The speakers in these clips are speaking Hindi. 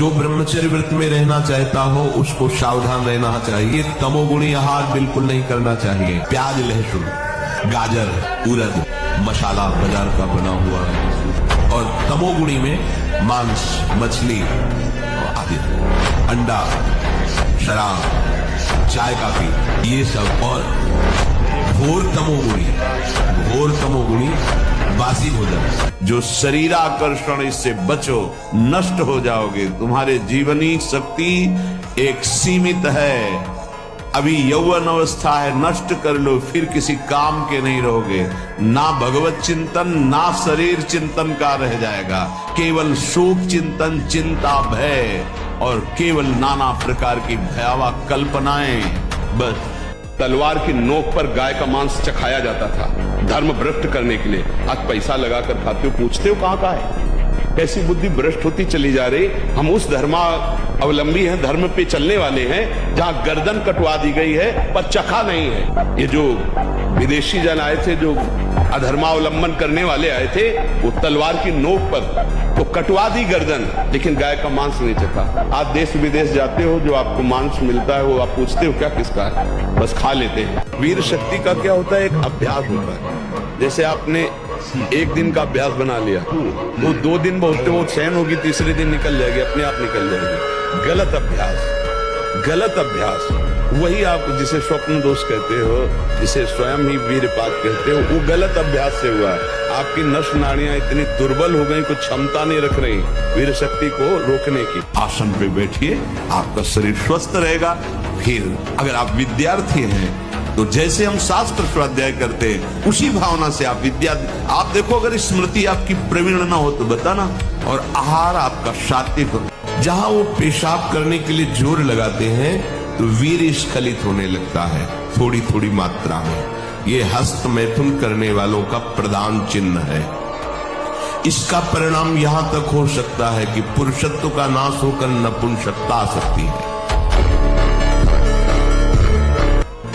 जो ब्रह्मचर्य व्रत में रहना चाहता हो उसको सावधान रहना चाहिए। तमोगुणी आहार बिल्कुल नहीं करना चाहिए। प्याज, लहसुन, गाजर, उड़द, मसाला बाजार का बना हुआ है। और तमोगुणी में मांस, मछली आदि, अंडा, शराब, चाय, काफी, ये सब। और घोर तमोगुणी बासी भोजन, जो शरीर आकर्षण, इससे बचो, नष्ट हो जाओगे। तुम्हारे जीवनी शक्ति एक सीमित है, अभी यौवन अवस्था है, नष्ट कर लो, फिर किसी काम के नहीं रहोगे। ना भगवत चिंतन ना शरीर चिंतन का रह जाएगा, केवल शोक चिंतन, चिंता, भय और केवल नाना प्रकार की भयावह कल्पनाएं। बस तलवार की नोक पर गाय का मांस चखाया जाता था धर्म भ्रष्ट करने के लिए। आज पैसा लगाकर खाते हो, पूछते हो कहाँ का है? कैसी बुद्धि भ्रष्ट होती चली जा रही। हम उस धर्मावलंबी हैं, धर्म पे चलने वाले हैं जहाँ गर्दन कटवा दी गई है पर चखा नहीं है। ये जो विदेशी जन आए थे, जो अधर्मावलंबन करने वाले आए थे, वो तलवार की नोक पर तो कटवा दी गर्दन, लेकिन गाय का मांस नहीं चखा। आप देश विदेश जाते हो, जो आपको मांस मिलता है वो आप पूछते हो क्या किसका है, बस खा लेते हैं। वीर शक्ति का क्या होता है? एक अभ्यास होता है। जैसे आपने एक दिन का अभ्यास बना लिया, वो 2 दिन बहुत सहन होगी, तीसरे दिन निकल जाएगी, अपने आप निकल जाएगी। गलत अभ्यास वही आप जिसे स्वप्न दोष कहते हो, जिसे स्वयं ही वीरपात कहते हो, वो गलत अभ्यास से हुआ है। आपकी नस नाड़ियां इतनी दुर्बल हो गई, कुछ क्षमता नहीं रख रही वीर शक्ति को रोकने की। आसन पे बैठिए, आपका शरीर स्वस्थ रहेगा। फिर अगर आप विद्यार्थी हैं तो जैसे हम शास्त्र स्वाध्याय करते हैं उसी भावना से आप आप देखो, अगर स्मृति आपकी प्रवीण ना हो तो बताना, और आहार आपका सात्विक हो। जहां वो पेशाब करने के लिए जोर लगाते हैं तो वीर स्खलित होने लगता है थोड़ी थोड़ी मात्रा में। ये हस्त मैथुन करने वालों का प्रधान चिन्ह है। इसका परिणाम यहां तक हो सकता है कि पुरुषत्व का नाश होकर नपुंसकता आ सकती है।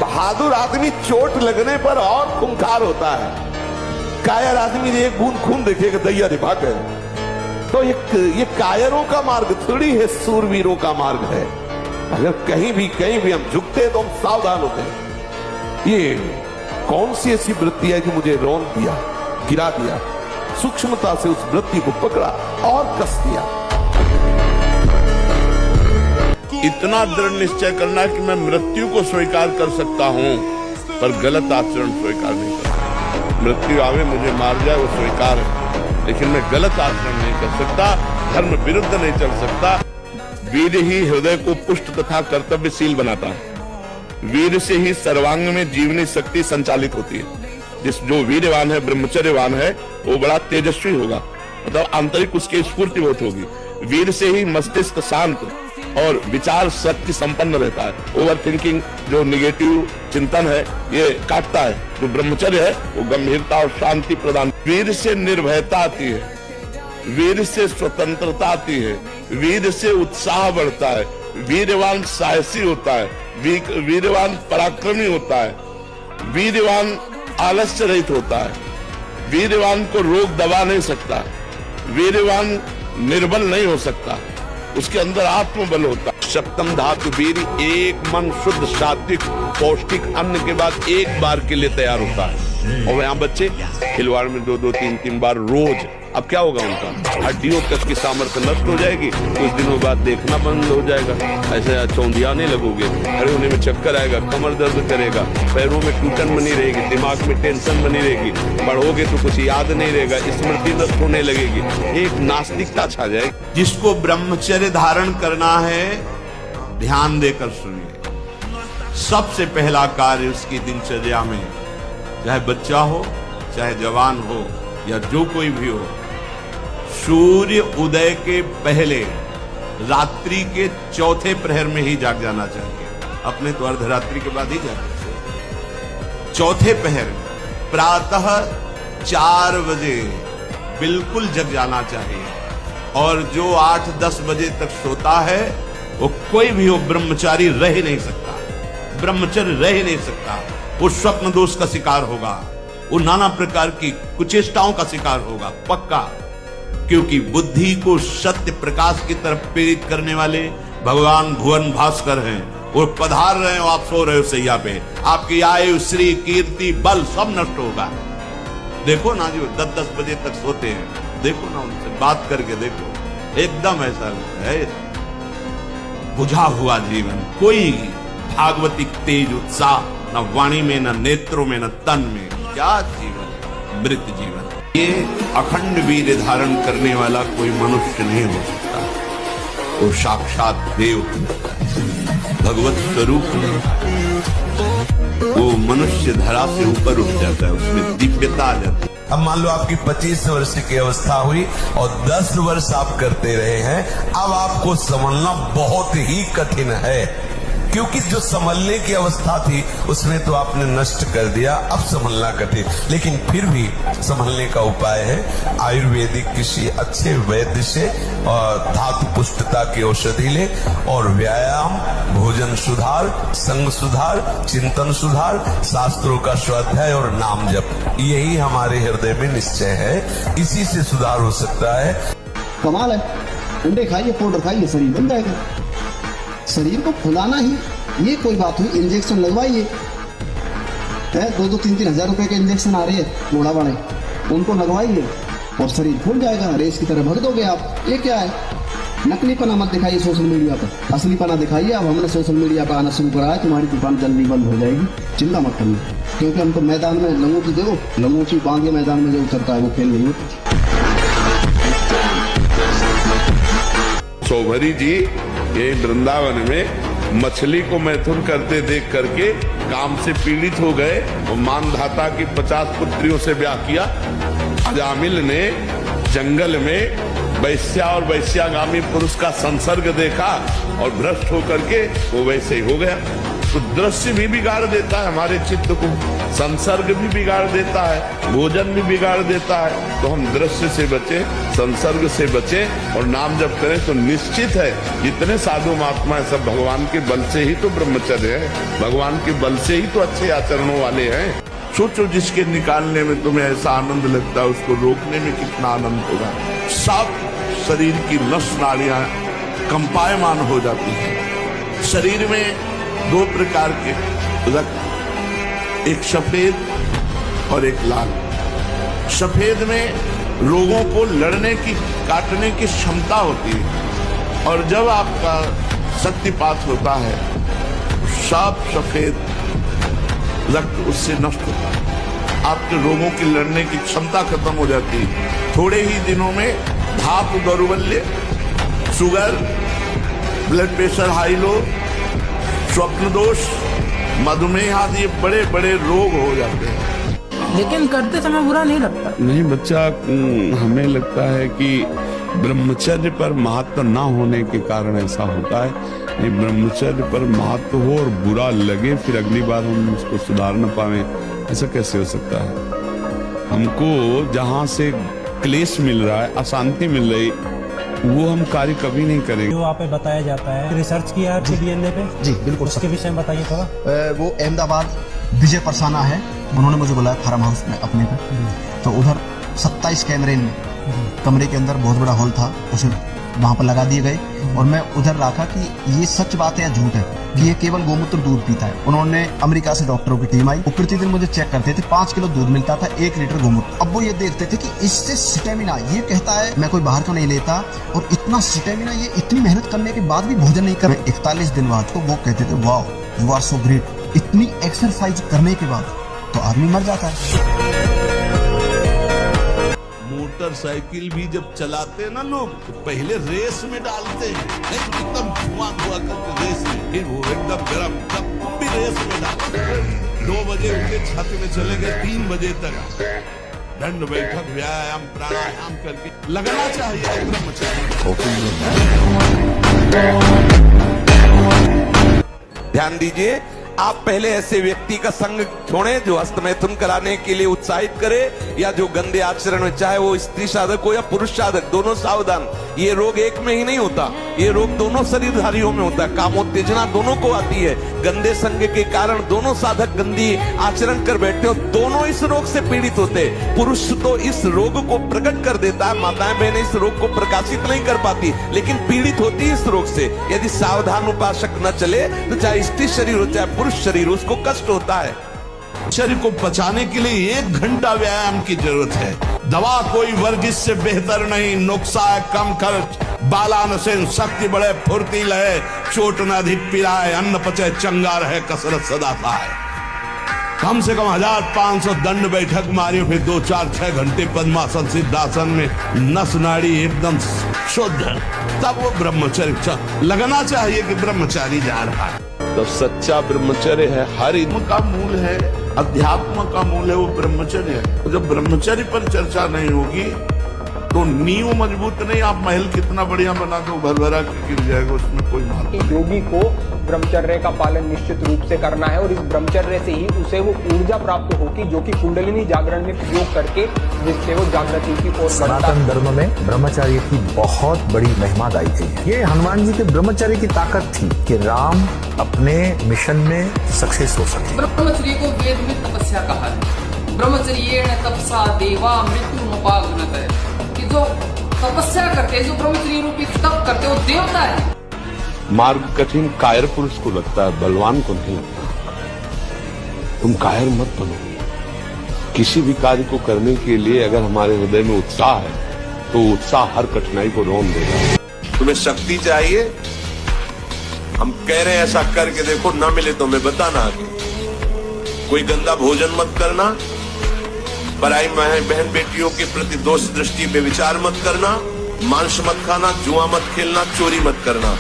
बहादुर आदमी चोट लगने पर और खूंखार होता है। कायर आदमी एक बूंद खून देखेगा दैया रे भाग गए। तो ये कायरों का मार्ग थोड़ी है, सूरवीरों का मार्ग है। अगर कहीं भी हम झुकते हैं तो हम सावधान होते हैं। ये कौन सी ऐसी वृत्ति है कि मुझे रौन दिया, गिरा दिया? सूक्ष्मता से उस वृत्ति को पकड़ा और कस दिया। इतना दृढ़ निश्चय करना कि मैं मृत्यु को स्वीकार कर सकता हूं, पर गलत आचरण स्वीकार नहीं कर सकता। मृत्यु आवे, मुझे मार जाए, वो स्वीकार है, लेकिन मैं गलत आचरण नहीं कर सकता, धर्म विरुद्ध नहीं चल सकता। वीर ही हृदय को पुष्ट तथा कर्तव्यशील बनाता है। वीर से ही सर्वांग में जीवनी शक्ति संचालित होती है। जो वीरवान है, ब्रह्मचर्यवान है, वो बड़ा तेजस्वी होगा, मतलब आंतरिक उसकी स्फूर्ति बहुत होगी। वीर से ही मस्तिष्क शांत और विचार शक्ति संपन्न रहता है। ओवर थिंकिंग, जो निगेटिव चिंतन है, ये काटता है। जो ब्रह्मचर्य है वो गंभीरता और शांति प्रदान। वीर से निर्भयता आती है, वीर से स्वतंत्रता आती है, वीर से उत्साह बढ़ता है। वीरवान साहसी होता है, वीरवान पराक्रमी होता है, वीरवान आलस्य रहित होता है, वीरवान को रोग दबा नहीं सकता, वीरवान निर्बल नहीं हो सकता, उसके अंदर आत्मबल होता है। सप्तम धातु वीर, एक मन शुद्ध सात्विक पौष्टिक अन्न के बाद एक बार के लिए तैयार होता है। और यहाँ बच्चे खिलवाड़ में 2-2, 3-3 बार रोज। अब क्या होगा? उनका हड्डियों तक की सामर्थ्य नष्ट हो जाएगी, कुछ दिनों बाद देखना बंद हो जाएगा, ऐसे चौंधियाने लगोगे, खड़े होने में चक्कर आएगा, कमर दर्द करेगा, पैरों में टूटन बनी रहेगी, दिमाग में टेंशन बनी रहेगी, पढ़ोगे तो कुछ याद नहीं रहेगा, स्मृति नष्ट होने लगेगी, एक नास्तिकता छा जाएगी। जिसको ब्रह्मचर्य धारण करना है, ध्यान देकर सुनिए। सबसे पहला कार्य उसकी दिनचर्या में, चाहे बच्चा हो, चाहे जवान हो, या जो कोई भी हो, सूर्य उदय के पहले रात्रि के चौथे प्रहर में ही जाग जाना चाहिए। अपने तो अर्धरात्रि के बाद ही जागना चाहिए। चौथे पहर प्रातः 4 बजे बिल्कुल जग जाना चाहिए। और जो 8-10 बजे तक सोता है, वो कोई भी हो, ब्रह्मचारी रह ही नहीं सकता, ब्रह्मचर्य रह ही नहीं सकता। वो स्वप्न दोष का शिकार होगा, वो नाना प्रकार की कुचेष्टाओं का शिकार होगा, पक्का। क्योंकि बुद्धि को सत्य प्रकाश की तरफ प्रेरित करने वाले भगवान भुवन भास्कर हैं। वो पधार रहे हो, आप सो रहे हो सैया पे, आपकी आयु, श्री, कीर्ति, बल सब नष्ट होगा। देखो ना जो 10-10 बजे तक सोते हैं, देखो ना उनसे बात करके देखो, एकदम ऐसा है बुझा हुआ जीवन, कोई भागवतिक तेज उत्साह न वाणी में, न नेत्रों में, न तन में। क्या जीवन, मृत जीवन। ये अखंड वीर धारण करने वाला कोई मनुष्य नहीं हो सकता, वो साक्षात देव भगवत स्वरूप है। वो मनुष्य धरा से ऊपर उठ जाता है, उसमें दिव्यता आ जाती है। अब मान लो आपकी 25 वर्ष की अवस्था हुई और 10 वर्ष आप करते रहे हैं, अब आपको संभलना बहुत ही कठिन है, क्योंकि जो संभलने की अवस्था थी उसमें तो आपने नष्ट कर दिया, अब संभलना कठिन। लेकिन फिर भी संभलने का उपाय है, आयुर्वेदिक किसी अच्छे वैद्य से और धातु पुष्टता की औषधि ले, और व्यायाम, भोजन सुधार, संग सुधार, चिंतन सुधार, शास्त्रों का स्वाध्याय और नाम जप, यही हमारे हृदय में निश्चय है, इसी से सुधार हो सकता है। कमाल है, अंडे खाइए, पाउडर खाइए, शरीर बन जाएगा। शरीर को फुलाना ही ये कोई बात हुई। इंजेक्शन लगवाइए, 2-3 हजार रुपए के इंजेक्शन आ रहे हैं बूढ़ा बड़े, उनको लगवाइए और शरीर फूल जाएगा, रेस की तरह भग दोगे आप। ये क्या है, नकली पना मत दिखाइए सोशल मीडिया पर, असली पना दिखाइए। अब हमने सोशल मीडिया पर आना शुरू करा है, तुम्हारी दुकान जल्दी बंद हो जाएगी, चिंता मत करिए, क्योंकि हम तो मैदान में लंगोटी देखो, लंगोटी बांध के मैदान में जो उतरता है वो खेल नहीं होती। चौधरी जी ये वृंदावन में मछली को मैथुन करते देख करके काम से पीड़ित हो गए और मानधाता की 50 पुत्रियों से ब्याह किया। अजामिल ने जंगल में वैश्या और वैश्यागामी पुरुष का संसर्ग देखा और भ्रष्ट होकर के वो वैसे ही हो गया। तो दृश्य भी बिगाड़ देता है हमारे चित्त को, संसर्ग भी बिगाड़ देता है, भोजन भी बिगाड़ देता है। तो हम दृश्य से बचे, संसर्ग से बचे और नाम जप करें तो निश्चित है जितने साधु महात्मा सब भगवान के बल से ही तो ब्रह्मचर्य है, भगवान के बल से ही तो अच्छे आचरणों वाले हैं। सोचो जिसके निकालने में तुम्हें ऐसा आनंद लगता है, उसको रोकने में कितना आनंद होगा। सब शरीर की नस नाड़ियां कंपायमान हो जाती हैं। शरीर में 2 प्रकार के रक्त, एक सफेद और एक लाल। सफेद में रोगों को लड़ने की, काटने की क्षमता होती है, और जब आपका शक्तिपात होता है सब सफेद रक्त उससे नष्ट होता है, आपके रोगों की लड़ने की क्षमता खत्म हो जाती है। थोड़े ही दिनों में धातु दौर्बल्य, sugar, blood pressure high low, स्वप्न दोष, मधुमेह आदि बड़े बड़े रोग हो जाते हैं। लेकिन करते समय बुरा नहीं लगता। नहीं बच्चा, हमें लगता है कि ब्रह्मचर्य पर महत्व ना होने के कारण ऐसा होता है। नहीं, ब्रह्मचर्य पर महत्व हो और बुरा लगे फिर अगली बार हम उसको सुधार न पाए, ऐसा कैसे हो सकता है। हमको जहाँ से क्लेश मिल रहा है, अशांति मिल रही, वो हम कार्य कभी नहीं करेंगे। जो आप पे बताया जाता है, रिसर्च किया है CBNA पे? जी बिल्कुल। उसके विषय में बताइए थोड़ा। वो अहमदाबाद विजय परसाना है, उन्होंने मुझे बुलाया फार्म हाउस में अपने को, तो उधर 27 कैमरे में कमरे के अंदर बहुत बड़ा हॉल था, उसे वहां पर लगा दिए गए और मैं उधर रखा कि ये सच बात है या झूठ है कि ये केवल गोमूत्र दूध पीता है। उन्होंने अमेरिका से डॉक्टरों की टीम आई, वो प्रतिदिन मुझे चेक करते थे, 5 किलो दूध मिलता था, 1 लीटर गोमूत्र। अब वो ये देखते थे कि इससे स्टेमिना, ये कहता है मैं कोई बाहर का नहीं लेता और इतना स्टेमिना, ये इतनी मेहनत करने के बाद भी भोजन नहीं कर, 41 दिन बाद तो वो कहते थे वाह यू आर सो ग्रेट। इतनी एक्सरसाइज करने के बाद तो आदमी मर जाता है। मोटरसाइकिल भी जब चलाते हैं ना लोग, तो पहले रेस में डालते हैं, एकदम धुआं करके रेस में, फिर वो एकदम गर्म, तब भी रेस में डालते हैं। 2 बजे उनके छत में चले गए, 3 बजे तक दंड बैठक, व्यायाम, प्राणायाम करके लगना चाहिए ब्रह्मचर्य। ध्यान दीजिए, आप पहले ऐसे व्यक्ति का संग छोड़ें जो हस्तमैथुन कराने के लिए उत्साहित करे या जो गंदे आचरण में, चाहे वो स्त्री साधक हो या पुरुष साधक, दोनों सावधान। ये रोग एक में ही नहीं होता, ये रोग दोनों शरीरधारियों में होता है। कामोत्तेजना दोनों को आती है, गंदे संग के कारण दोनों साधक गंदी आचरण कर बैठते हो, दोनों इस रोग से पीड़ित होते। पुरुष तो इस रोग को प्रकट कर देता है, माताएं बहनें इस रोग को प्रकाशित नहीं कर पाती, लेकिन पीड़ित होती है इस रोग से। यदि सावधान उपासक न चले तो चाहे स्त्री शरीर हो चाहे पुरुष शरीर, उसको कष्ट होता है। शरीर को पचाने के लिए 1 घंटा व्यायाम की जरूरत है। दवा कोई वर्जिश से बेहतर नहीं, नुस्खा है कम खर्च, बालानसेन शक्ति बढ़े फुर्तीला है, चोट न अधिक पिलाए, अन्न पचे चंगा रहे, कसरत सदा है। कम से कम 1500 दंड बैठक मारियो, फिर 2, 4, 6 घंटे पद्मासन सिद्धासन में नस नाड़ी एकदम शुद्ध, तब वो ब्रह्मचर्य लगना चाहिए कि ब्रह्मचारी जा रहा है। तो सच्चा ब्रह्मचर्य है, हर धर्म का मूल है, अध्यात्म का मूल है वो ब्रह्मचर्य है। तो जब ब्रह्मचर्य पर चर्चा नहीं होगी तो नींव मजबूत नहीं, आप महल कितना बढ़िया बना दो भर भरा के गिर जाएगा, उसमें कोई मतलब। योगी को ब्रह्मचर्य का पालन निश्चित रूप से करना है और इस ब्रह्मचर्य से ही उसे वो ऊर्जा प्राप्त होगी जो कि कुंडलिनी जागरण में प्रयोग करके जिससे वो जागृति की ओर बढ़ता है। सनातन धर्म में ब्रह्मचर्य की बहुत बड़ी महिमा गाई गई है। ये हनुमान जी के ब्रह्मचर्य की ताकत थी कि राम अपने मिशन में सक्सेस हो सके। ब्रह्मचर्य को वेद में तपस्या कहा है। ब्रह्मचर्येण तपसा देवा मृत्युमुपागमते, कि जो तपस्या करते हैं, जो ब्रह्मचर्य रूपी तप करते हैं, वो देवता है। मार्ग कठिन कायर पुरुष को लगता है, बलवान को नहीं लगता। तुम कायर मत बनो। किसी भी कार्य को करने के लिए अगर हमारे हृदय में उत्साह है तो उत्साह हर कठिनाई को रौंद देगा। तुम्हें शक्ति चाहिए, हम कह रहे हैं ऐसा करके देखो, ना मिले तो मैं बताना आगे। कोई गंदा भोजन मत करना, पराई बहन बेटियों के प्रति दोष दृष्टि पे विचार मत करना, मांस मत खाना, जुआ मत खेलना, चोरी मत करना।